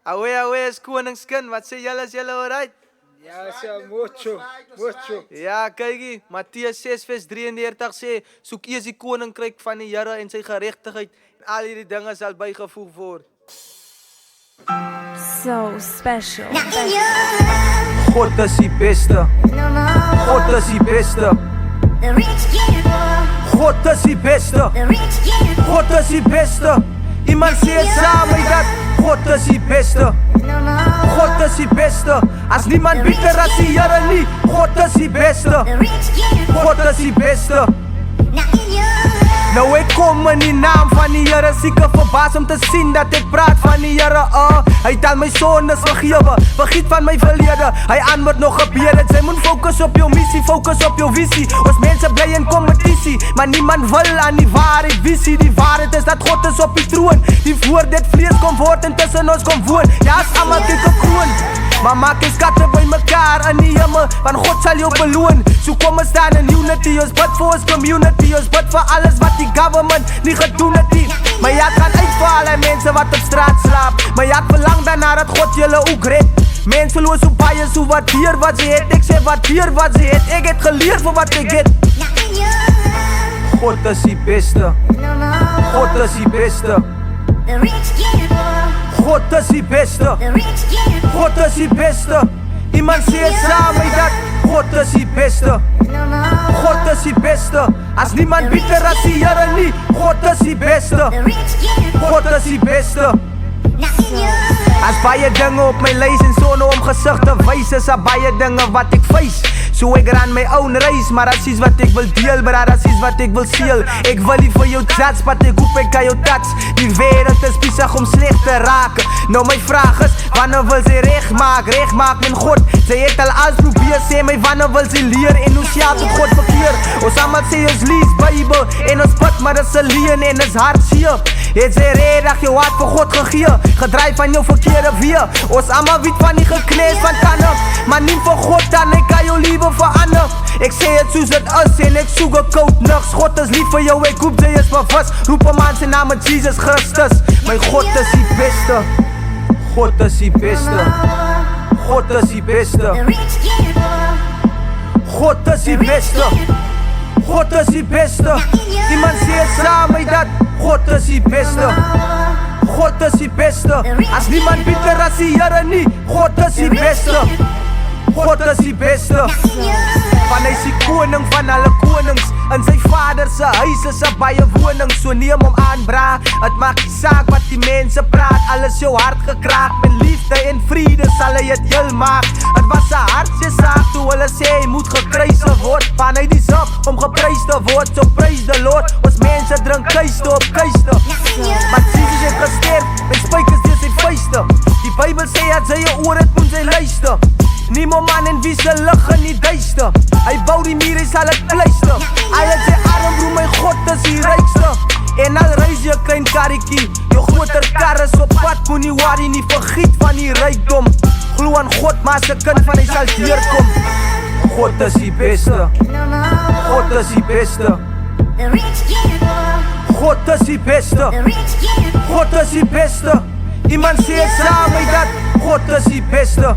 Away is koningskin. Wat sê julle, is julle alright? Ja, mucho. Ja, kykie, Matteus 6 vers 33 sê, soek eers die koninkryk van die Here en sy geregtigheid, en al hierdie dinge sal bygevoeg word. So special. God is die beste. God is die beste. God is die beste. God is die beste. Iemand sê saam met dat God is die beste. God is die beste. As niemand beter as die Here nie. God is die beste. God is die beste. Nou ek kom in die naam van die Here, seker verbaas om te sien dat ek praat van die Here. Hy het al my sondes vergewe, vergiet van my verlede. Hy antwoord nog gebede. Jy moet fokus op jou missie, fokus op jou visie. Ons mense bly in kompetisie, maar niemand wil aan die waarheid visie. Die waarheid is dat God is op die troon. Die woord het vlees kom word en tussen ons kom woon. Ja, as almal kyk op kroon, maar maak die skatte by mekaar in die hemel, want God sal jou beloon. So kom ons staan in unity, ons bid vir ons community, ons bid vir alles wat die government nie gedoen het nie. My hart gaan uit vir alle mense wat op straat slaap. My hart verlang daarna dat God julle ook red. Mense loos so baie, so waardeer wat jy het. Ek sê waardeer wat jy het. Ek het geleer vir wat ek het. God is die beste. God is die beste. God is die beste. God is die beste. Iemand sê saam met dat God is die beste. God is die beste. As niemand beter as die Here nie. God is die beste. God is die beste. As baie dinge op my lys en sonder om gesig te wys, is baie dinge wat ek face. So ek ran my own race, maar as iets wat ek wil deel, maar as iets wat ek wil seel. Ek wil nie vir jou judge, maar ek hoop ek kan jou touch. Die wereld is besig om sleg te raak. Nou my vraag is, wanneer wil sy reg maak met God? Sy het al alles probeer, sê my wanneer wil sy leer en hoe sjaal tot God verkeer? Ons allemaal sê ons lees Bybel en ons bid, maar dis 'n leuen en is hartseer. Het sy redig jou hart vir God gegee, gedryf van jou verkeerde weer. Ons allemaal weet van die geknees van tande, maar nie vir God dan, ek kan jou liefde verander. Ek sê het soos het is en ek soek ek koud niks. God is lief vir jou, ek hoop jy is bewus. Roep 'n man sy naam met Jesus Christus. My God is die beste. God is die beste. God is die beste. God is die beste. God is die beste. Iemand sê saam met dat God is die beste. God is die beste. As niemand beter as die Here nie. God is die beste. God is die beste. Van hy is die koning van alle konings. In sy vader se huis is 'n baie woning. So neem hom aan bra. Het maak nie saak wat die mense praat. Alles jou hart gekraak. Met liefde en vrede sal hy het heel maak. Het was 'n hartse saak toe hulle sê hy moet gekruisig word. Van hy die sap om geprys te word. So prys the Lord. Ons mense drink kuiste op kuiste. Maar Jesus het gesterf en spykers deur sy vuiste. Die Bybel sê dat sy 'n oor het moet sy luister. Niemand man en wie se lig in die duister. Hy bou die muur, hy sal het pleister. Hy het sy arm broer, my God is die rykste. En al reis jy 'n klein karretjie, jou groter kar is op pad. Moenie worry nie, vergiet van die rykdom. Glo aan God, maar as 'n kind van hy sal deurkom. God is die beste. God is die beste. God is die beste. God is die beste. Iemand sê saam met dat God is die beste.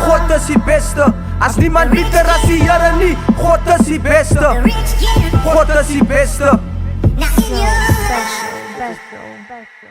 God is die beste. As niemand beter as die Here nie. God is die beste. God is die beste. So special.